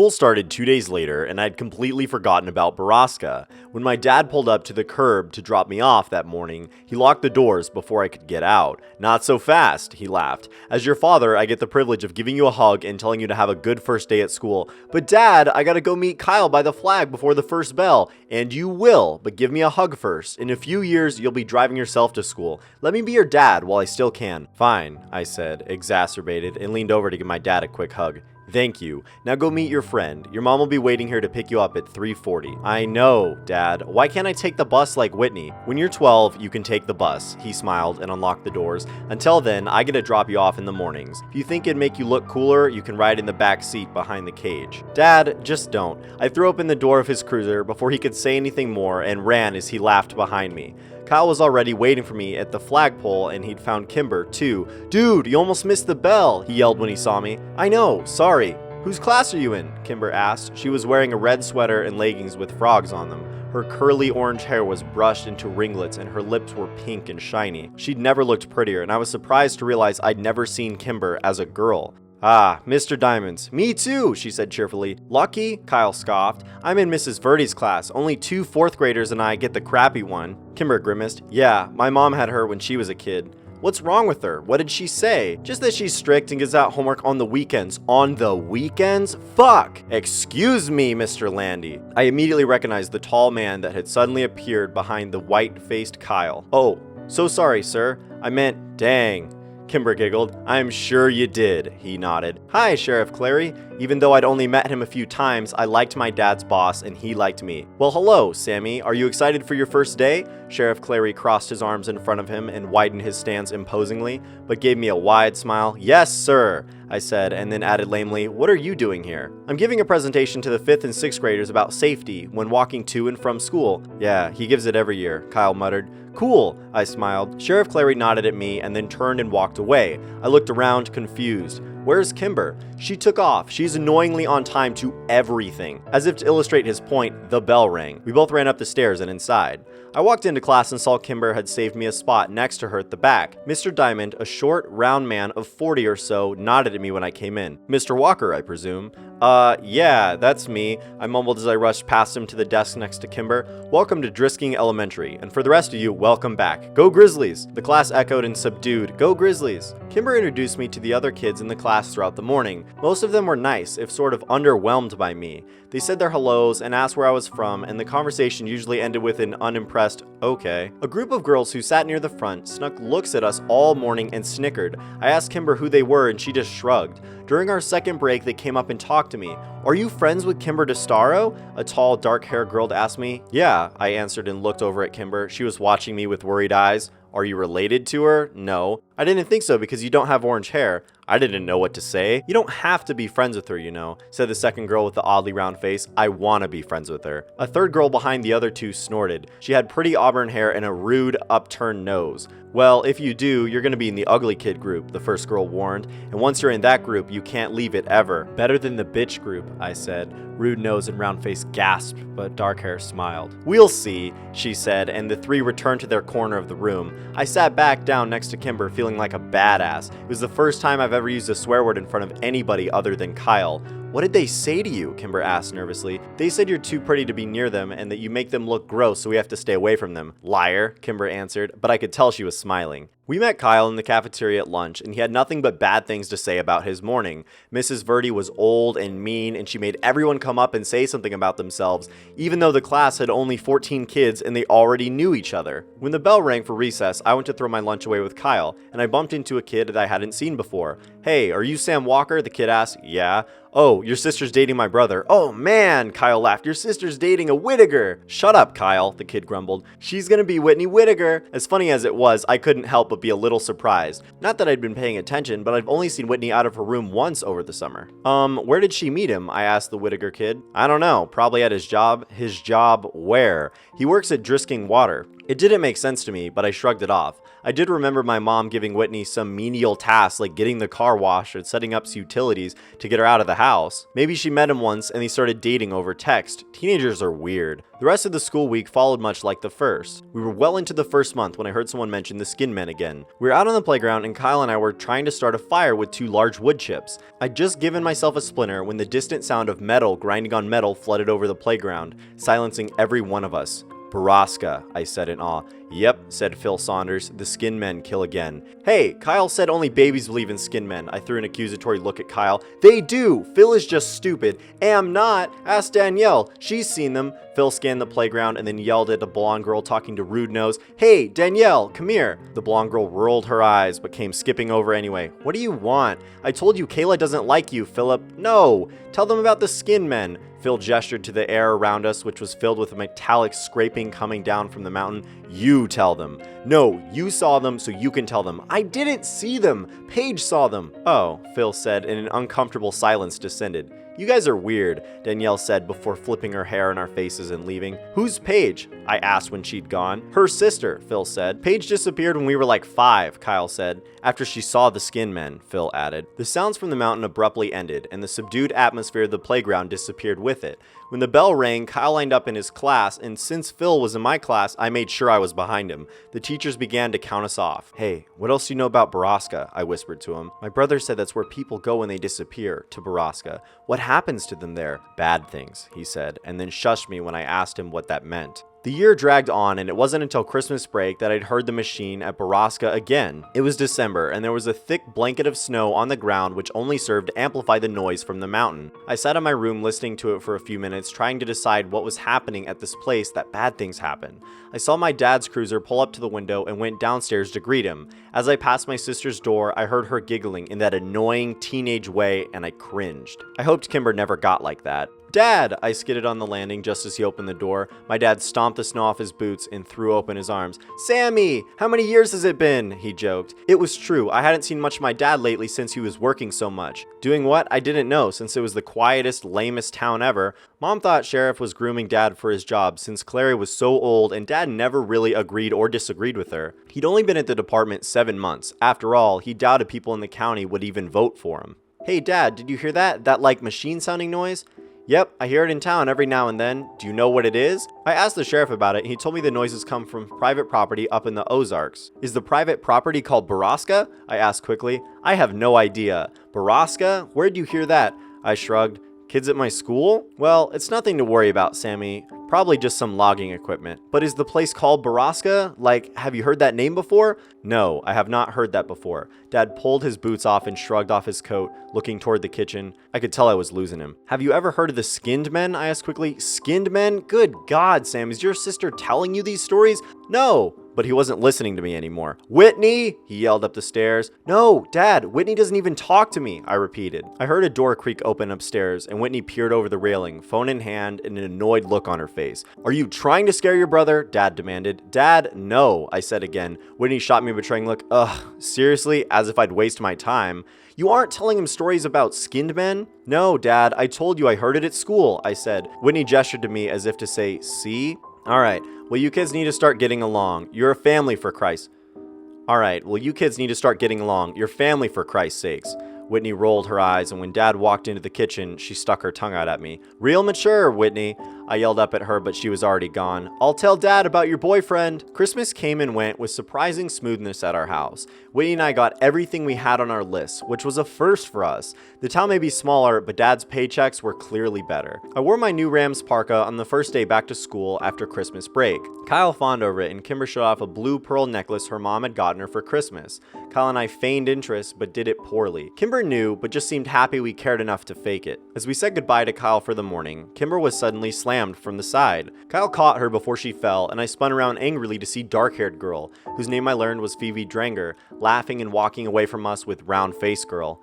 School started 2 days later, and I'd completely forgotten about Borrasca. When my dad pulled up to the curb to drop me off that morning, he locked the doors before I could get out. "Not so fast," he laughed. "As your father, I get the privilege of giving you a hug and telling you to have a good first day at school. But Dad, I gotta go meet Kyle by the flag before the first bell." "And you will, but give me a hug first. In a few years, you'll be driving yourself to school. Let me be your dad while I still can." "Fine," I said, exacerbated, and leaned over to give my dad a quick hug. "Thank you. Now go meet your friend. Your mom will be waiting here to pick you up at 3:40. "I know, Dad. Why can't I take the bus like Whitney?" "When you're 12, you can take the bus." He smiled and unlocked the doors. "Until then, I get to drop you off in the mornings. If you think it'd make you look cooler, you can ride in the back seat behind the cage." "Dad, just don't." I threw open the door of his cruiser before he could say anything more and ran as he laughed behind me. Kyle was already waiting for me at the flagpole, and he'd found Kimber, too. "Dude, you almost missed the bell," he yelled when he saw me. "I know, sorry." "Whose class are you in?" Kimber asked. She was wearing a red sweater and leggings with frogs on them. Her curly orange hair was brushed into ringlets, and her lips were pink and shiny. She'd never looked prettier, and I was surprised to realize I'd never seen Kimber as a girl. "Ah, Mr. Diamonds." "Me too," she said cheerfully. "Lucky?" Kyle scoffed. "I'm in Mrs. Verdi's class. Only 2 4th graders and I get the crappy one." Kimber grimaced. "Yeah, my mom had her when she was a kid." "What's wrong with her? What did she say?" "Just that she's strict and gives out homework on the weekends." "On the weekends? Fuck!" "Excuse me, Mr. Landy." I immediately recognized the tall man that had suddenly appeared behind the white-faced Kyle. "Oh, so sorry, sir. I meant, dang." Kimber giggled. "I'm sure you did," he nodded. "Hi, Sheriff Clary." Even though I'd only met him a few times, I liked my dad's boss and he liked me. "Well, hello, Sammy. Are you excited for your first day?" Sheriff Clary crossed his arms in front of him and widened his stance imposingly, but gave me a wide smile. "Yes, sir," I said, and then added lamely, "What are you doing here?" "I'm giving a presentation to the 5th and 6th graders about safety when walking to and from school." "Yeah, he gives it every year," Kyle muttered. "Cool," I smiled. Sheriff Clary nodded at me and then turned and walked away. I looked around, confused. "Where's Kimber?" "She took off. She's annoyingly on time to everything." As if to illustrate his point, the bell rang. We both ran up the stairs and inside. I walked into class and saw Kimber had saved me a spot next to her at the back. Mr. Diamond, a short, round man of 40 or so, nodded at me when I came in. "Mr. Walker, I presume?" Yeah, that's me," I mumbled as I rushed past him to the desk next to Kimber. "Welcome to Drisking Elementary, and for the rest of you, welcome back. Go Grizzlies!" The class echoed in subdued, "Go Grizzlies!" Kimber introduced me to the other kids in the class throughout the morning. Most of them were nice, if sort of underwhelmed by me. They said their hellos and asked where I was from, and the conversation usually ended with an unimpressed, "Okay." A group of girls who sat near the front snuck looks at us all morning and snickered. I asked Kimber who they were, and she just shrugged. During our second break, they came up and talked to me. "Are you friends with Kimber DeStaro?" a tall, dark-haired girl asked me. "Yeah," I answered and looked over at Kimber. She was watching me with worried eyes. "Are you related to her?" "No." "I didn't think so because you don't have orange hair." I didn't know what to say. "You don't have to be friends with her, you know," said the second girl with the oddly round face. "I want to be friends with her." A third girl behind the other two snorted. She had pretty auburn hair and a rude, upturned nose. "Well, if you do, you're going to be in the ugly kid group," the first girl warned. "And once you're in that group, you can't leave it ever." "Better than the bitch group," I said. Rude nose and round face gasped, but dark hair smiled. "We'll see," she said, and the three returned to their corner of the room. I sat back down next to Kimber, feeling like a badass. It was the first time I've ever used a swear word in front of anybody other than Kyle. "What did they say to you?" Kimber asked nervously. "They said you're too pretty to be near them and that you make them look gross, so we have to stay away from them." "Liar," Kimber answered, but I could tell she was smiling. We met Kyle in the cafeteria at lunch, and he had nothing but bad things to say about his morning. Mrs. Verdi was old and mean, and she made everyone come up and say something about themselves, even though the class had only 14 kids and they already knew each other. When the bell rang for recess, I went to throw my lunch away with Kyle, and I bumped into a kid that I hadn't seen before. "Hey, are you Sam Walker?" the kid asked. "Yeah." "Oh, your sister's dating my brother." "Oh man," Kyle laughed. "Your sister's dating a Whittaker." "Shut up, Kyle," the kid grumbled. "She's gonna be Whitney Whittaker." As funny as it was, I couldn't help but be a little surprised. Not that I'd been paying attention, but I've only seen Whitney out of her room once over the summer. Where did she meet him?" I asked the Whittaker kid. "I don't know. Probably at his job." "His job where?" "He works at Drisking Water." It didn't make sense to me, but I shrugged it off. I did remember my mom giving Whitney some menial tasks like getting the car washed and setting up utilities to get her out of the house. Maybe she met him once and they started dating over text. Teenagers are weird. The rest of the school week followed much like the first. We were well into the first month when I heard someone mention the skin men again. We were out on the playground and Kyle and I were trying to start a fire with 2 large wood chips. I'd just given myself a splinter when the distant sound of metal grinding on metal flooded over the playground, silencing every one of us. Borrasca, I said in awe. Yep, said Phil Saunders, the skin men kill again. Hey, Kyle said only babies believe in skin men. I threw an accusatory look at Kyle. They do! Phil is just stupid. Am not. Ask Danielle. She's seen them. Phil scanned the playground and then yelled at the blonde girl talking to Rude Nose. Hey, Danielle, come here. The blonde girl rolled her eyes but came skipping over anyway. What do you want? I told you Kayla doesn't like you, Philip. No. Tell them about the skin men. Phil gestured to the air around us, which was filled with a metallic scraping coming down from the mountain. You tell them. No, you saw them, so you can tell them. I didn't see them. Paige saw them. Oh, Phil said, and an uncomfortable silence descended. You guys are weird, Danielle said before flipping her hair in our faces and leaving. Who's Paige? I asked when she'd gone. Her sister, Phil said. Paige disappeared when we were like 5, Kyle said. After she saw the skin men, Phil added. The sounds from the mountain abruptly ended, and the subdued atmosphere of the playground disappeared with it. When the bell rang, Kyle lined up in his class, and since Phil was in my class, I made sure I was behind him. The teachers began to count us off. Hey, what else do you know about Borrasca? I whispered to him. My brother said that's where people go when they disappear, to Borrasca. What happens to them there? Bad things, he said, and then shushed me when I asked him what that meant. The year dragged on, and it wasn't until Christmas break that I'd heard the machine at Borrasca again. It was December, and there was a thick blanket of snow on the ground which only served to amplify the noise from the mountain. I sat in my room listening to it for a few minutes, trying to decide what was happening at this place that bad things happen. I saw my dad's cruiser pull up to the window and went downstairs to greet him. As I passed my sister's door, I heard her giggling in that annoying teenage way, and I cringed. I hoped Kimber never got like that. Dad! I skidded on the landing just as he opened the door. My dad stomped the snow off his boots and threw open his arms. Sammy! How many years has it been? He joked. It was true. I hadn't seen much of my dad lately since he was working so much. Doing what? I didn't know, since it was the quietest, lamest town ever. Mom thought Sheriff was grooming Dad for his job since Clary was so old and Dad never really agreed or disagreed with her. He'd only been at the department 7 months. After all, he doubted people in the county would even vote for him. Hey Dad, did you hear that? That like machine sounding noise? Yep, I hear it in town every now and then. Do you know what it is? I asked the sheriff about it and he told me the noises come from private property up in the Ozarks. Is the private property called Borrasca? I asked quickly. I have no idea. Borrasca? Where'd you hear that? I shrugged. Kids at my school? Well, it's nothing to worry about, Sammy. Probably just some logging equipment. But is the place called Borrasca? Like, have you heard that name before? No, I have not heard that before. Dad pulled his boots off and shrugged off his coat, looking toward the kitchen. I could tell I was losing him. Have you ever heard of the skinned men? I asked quickly. Skinned men? Good God, Sam, is your sister telling you these stories? No. But he wasn't listening to me anymore. Whitney! He yelled up the stairs. No, Dad, Whitney doesn't even talk to me, I repeated. I heard a door creak open upstairs, and Whitney peered over the railing, phone in hand, and an annoyed look on her face. Are you trying to scare your brother? Dad demanded. Dad, no, I said again. Whitney shot me a betraying look. Ugh, seriously? As if I'd waste my time. You aren't telling him stories about skinned men? No, Dad, I told you I heard it at school, I said. Whitney gestured to me as if to say, see? Alright, well you kids need to start getting along. You're a family for Christ. Alright, well you kids need to start getting along. You're family for Christ's sakes. Whitney rolled her eyes, and when Dad walked into the kitchen, she stuck her tongue out at me. Real mature, Whitney. I yelled up at her, but she was already gone. I'll tell Dad about your boyfriend. Christmas came and went with surprising smoothness at our house. Whitney and I got everything we had on our list, which was a first for us. The town may be smaller, but Dad's paychecks were clearly better. I wore my new Rams parka on the first day back to school after Christmas break. Kyle fawned over it, and Kimber showed off a blue pearl necklace her mom had gotten her for Christmas. Kyle and I feigned interest, but did it poorly. Kimber knew, but just seemed happy we cared enough to fake it. As we said goodbye to Kyle for the morning, Kimber was suddenly slammed from the side. Kyle caught her before she fell, and I spun around angrily to see dark-haired girl, whose name I learned was Phoebe Dranger, laughing and walking away from us with round-faced girl.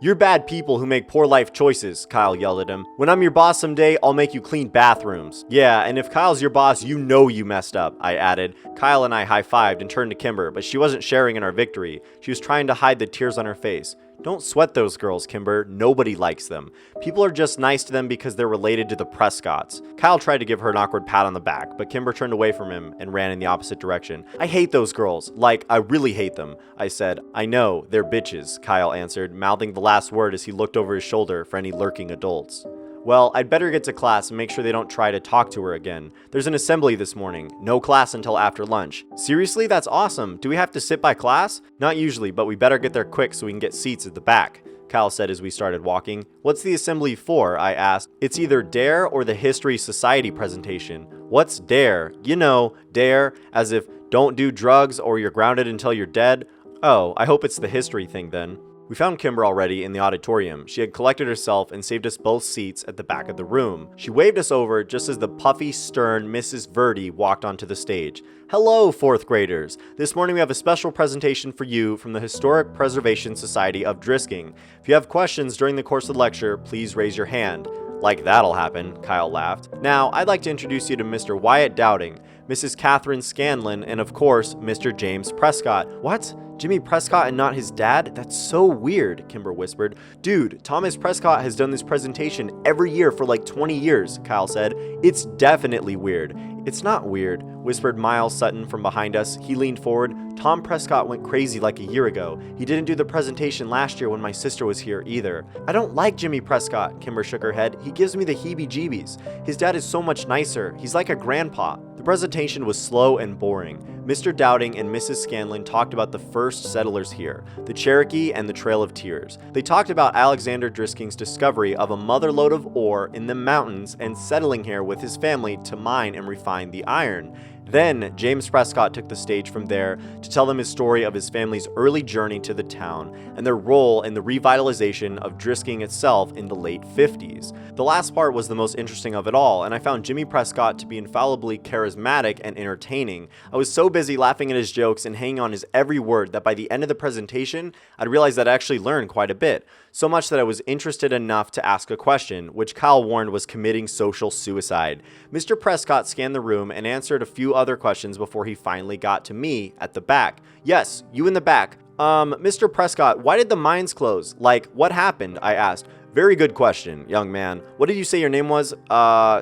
You're bad people who make poor life choices, Kyle yelled at him. When I'm your boss someday, I'll make you clean bathrooms. Yeah, and if Kyle's your boss, you know you messed up, I added. Kyle and I high-fived and turned to Kimber, but she wasn't sharing in our victory. She was trying to hide the tears on her face. Don't sweat those girls, Kimber. Nobody likes them. People are just nice to them because they're related to the Prescotts. Kyle tried to give her an awkward pat on the back, but Kimber turned away from him and ran in the opposite direction. I hate those girls. Like, I really hate them, I said. I know, they're bitches, Kyle answered, mouthing the last word as he looked over his shoulder for any lurking adults. Well, I'd better get to class and make sure they don't try to talk to her again. There's an assembly this morning. No class until after lunch. Seriously? That's awesome. Do we have to sit by class? Not usually, but we better get there quick so we can get seats at the back, Kyle said as we started walking. What's the assembly for? I asked. It's either DARE or the History Society presentation. What's DARE? You know, DARE, as if don't do drugs or you're grounded until you're dead. Oh, I hope it's the history thing then. We found Kimber already in the auditorium. She had collected herself and saved us both seats at the back of the room. She waved us over just as the puffy, stern Mrs. Verdi walked onto the stage. Hello, 4th graders. This morning we have a special presentation for you from the Historic Preservation Society of Drisking. If you have questions during the course of the lecture, please raise your hand. Like that'll happen, Kyle laughed. Now, I'd like to introduce you to Mr. Wyatt Dowding, Mrs. Catherine Scanlon, and of course, Mr. James Prescott. What? Jimmy Prescott and not his dad? That's so weird, Kimber whispered. Dude, Thomas Prescott has done this presentation every year for like 20 years, Kyle said. It's definitely weird. It's not weird, whispered Miles Sutton from behind us. He leaned forward. Tom Prescott went crazy like a year ago. He didn't do the presentation last year when my sister was here either. I don't like Jimmy Prescott, Kimber shook her head. He gives me the heebie-jeebies. His dad is so much nicer. He's like a grandpa. The presentation was slow and boring. Mr. Dowding and Mrs. Scanlon talked about the first settlers here, the Cherokee and the Trail of Tears. They talked about Alexander Drisking's discovery of a motherlode of ore in the mountains and settling here with his family to mine and refine the iron. Then, James Prescott took the stage from there to tell them his story of his family's early journey to the town and their role in the revitalization of Drisking itself in the late 50s. The last part was the most interesting of it all, and I found Jimmy Prescott to be infallibly charismatic and entertaining. I was so busy laughing at his jokes and hanging on his every word that by the end of the presentation, I'd realized that I actually learned quite a bit. So much that I was interested enough to ask a question, which Kyle warned was committing social suicide. Mr. Prescott scanned the room and answered a few other questions before he finally got to me at the back. Yes, you in the back. Mr. Prescott, why did the mines close? Like, what happened? I asked. Very good question, young man. What did you say your name was?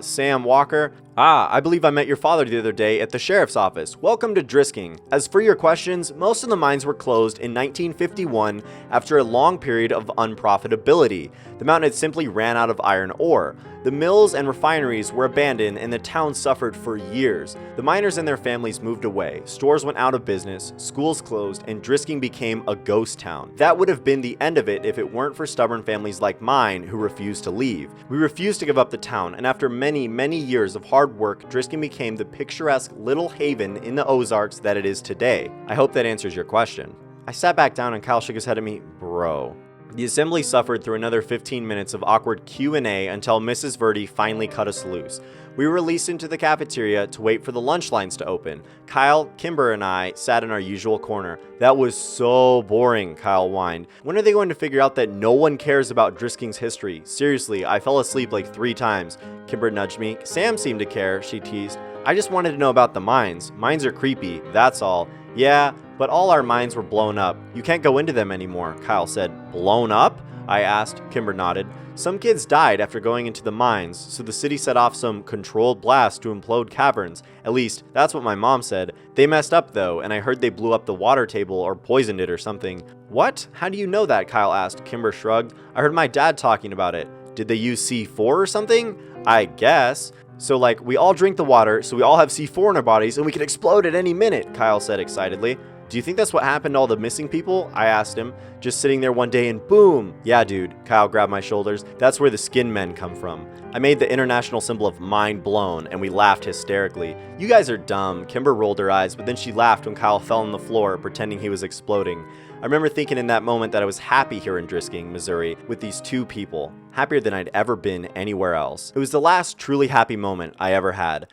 Sam Walker? Ah, I believe I met your father the other day at the sheriff's office. Welcome to Drisking. As for your questions, most of the mines were closed in 1951 after a long period of unprofitability. The mountain had simply ran out of iron ore. The mills and refineries were abandoned and the town suffered for years. The miners and their families moved away, stores went out of business, schools closed, and Drisking became a ghost town. That would have been the end of it if it weren't for stubborn families like mine who refused to leave. We refused to give up the town, and after many, many years of hard work, Drisking became the picturesque little haven in the Ozarks that it is today. I hope that answers your question. I sat back down and Kyle shook his head at me. Bro. The assembly suffered through another 15 minutes of awkward Q&A until Mrs. Verdi finally cut us loose. We were released into the cafeteria to wait for the lunch lines to open. Kyle, Kimber, and I sat in our usual corner. That was so boring, Kyle whined. When are they going to figure out that no one cares about Drisking's history? Seriously, I fell asleep like 3 times. Kimber nudged me. Sam seemed to care, she teased. I just wanted to know about the mines. Mines are creepy, that's all. Yeah, but all our mines were blown up. You can't go into them anymore, Kyle said. Blown up? I asked. Kimber nodded. Some kids died after going into the mines, so the city set off some controlled blast to implode caverns. At least, that's what my mom said. They messed up though, and I heard they blew up the water table or poisoned it or something. What? How do you know that? Kyle asked. Kimber shrugged. I heard my dad talking about it. Did they use C4 or something? I guess. So like, we all drink the water, so we all have C4 in our bodies, and we can explode at any minute, Kyle said excitedly. Do you think that's what happened to all the missing people? I asked him, just sitting there one day and boom. Yeah, dude, Kyle grabbed my shoulders. That's where the skin men come from. I made the international symbol of mind blown, and we laughed hysterically. You guys are dumb. Kimber rolled her eyes, but then she laughed when Kyle fell on the floor, pretending he was exploding. I remember thinking in that moment that I was happy here in Drisking, Missouri, with these 2 people. Happier than I'd ever been anywhere else. It was the last truly happy moment I ever had.